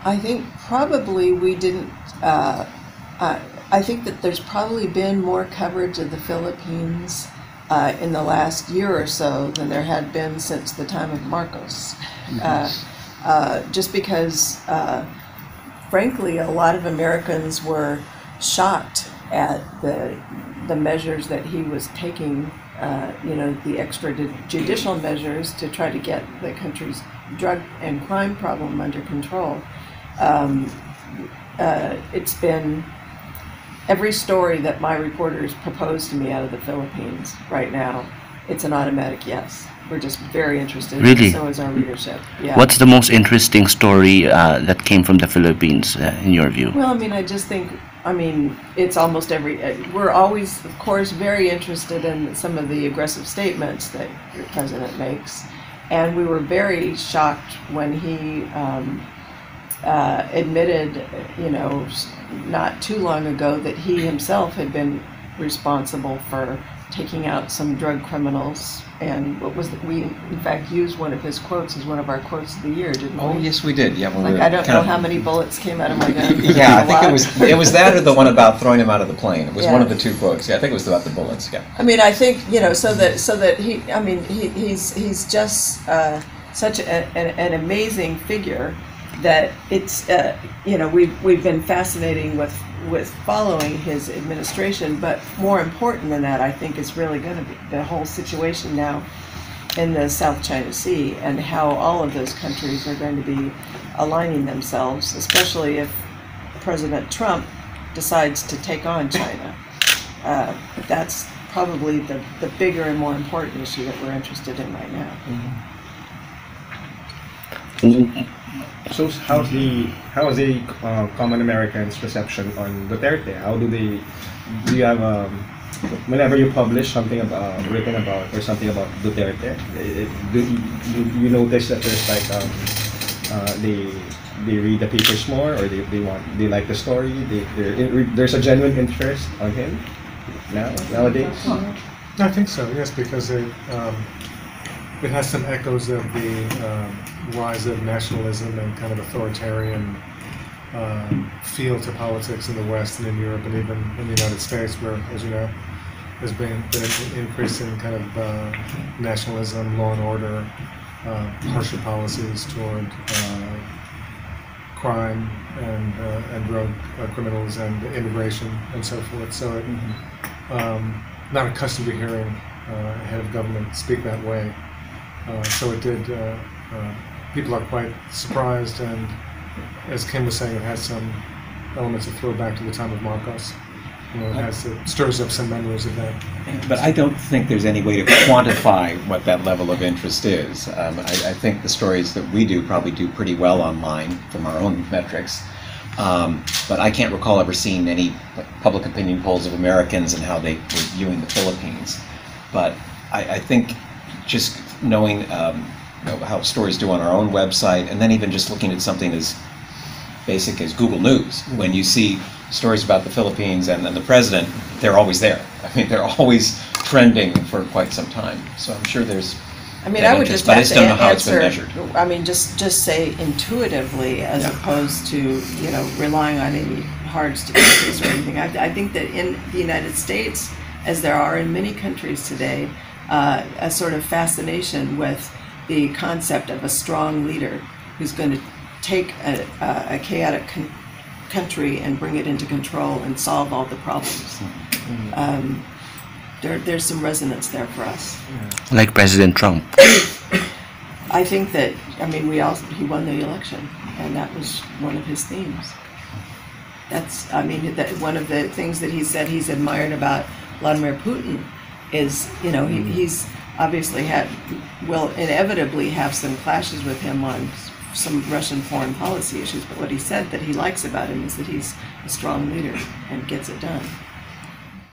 I think probably we didn't. I think that there's probably been more coverage of the Philippines in the last year or so than there had been since the time of Marcos. Just because, frankly, a lot of Americans were shocked at the measures that he was taking. The extrajudicial measures to try to get the country's drug and crime problem under control. It's been every story that my reporters propose to me out of the Philippines right now, it's an automatic yes. We're just very interested. Really? So is our readership. Yeah. What's the most interesting story that came from the Philippines, in your view? Well, I just think, it's almost we're always, of course, very interested in some of the aggressive statements that the president makes. And we were very shocked when he admitted, not too long ago that he himself had been responsible for taking out some drug criminals. And we in fact used one of his quotes as one of our quotes of the year, didn't we? Oh, yes, we did. Yeah, I don't know how many bullets came out of my gun. Yeah, I think it was that or the one about throwing him out of the plane. It was one of the two quotes. Yeah, I think it was about the bullets. Yeah. I think so that he's just such an amazing figure that it's we've been fascinating with following his administration, but more important than that, I think, is really going to be the whole situation now in the South China Sea and how all of those countries are going to be aligning themselves, especially if President Trump decides to take on China. That's probably the bigger and more important issue that we're interested in right now. Mm-hmm. So how's the common Americans' reception on Duterte? Do you have whenever you publish something written about or something about Duterte, do you notice that there's they read the papers more, or they like the story? There's a genuine interest on him nowadays. I think so. Yes, because it has some echoes of the rise of nationalism and kind of authoritarian feel to politics in the West and in Europe and even in the United States, where, as you know, there's been an increase in kind of nationalism, law and order, harsher policies toward crime and drug criminals and immigration and so forth. So not accustomed to hearing a head of government speak that way. So it did. People are quite surprised, and as Kim was saying, it has some elements of throwback to the time of Marcos. It stirs up some memories of that. But I don't think there's any way to quantify what that level of interest is. I think the stories that we do probably do pretty well online from our own metrics. But I can't recall ever seeing any public opinion polls of Americans and how they were viewing the Philippines. But I think just knowing how stories do on our own website, and then even just looking at something as basic as Google News, when you see stories about the Philippines and the president, they're always there. They're always trending for quite some time. So I'm sure there's I would just but I have just to don't know how it's been answer, measured. just say intuitively, as opposed to, relying on any hard statistics or anything. I think that in the United States, as there are in many countries today, a sort of fascination with the concept of a strong leader who's going to take a chaotic country and bring it into control and solve all the problems. There's some resonance there for us. Like President Trump. I think that, he won the election, and that was one of his themes. One of the things that he said he's admired about Vladimir Putin is, he's obviously will inevitably have some clashes with him on some Russian foreign policy issues, but what he said that he likes about him is that he's a strong leader and gets it done.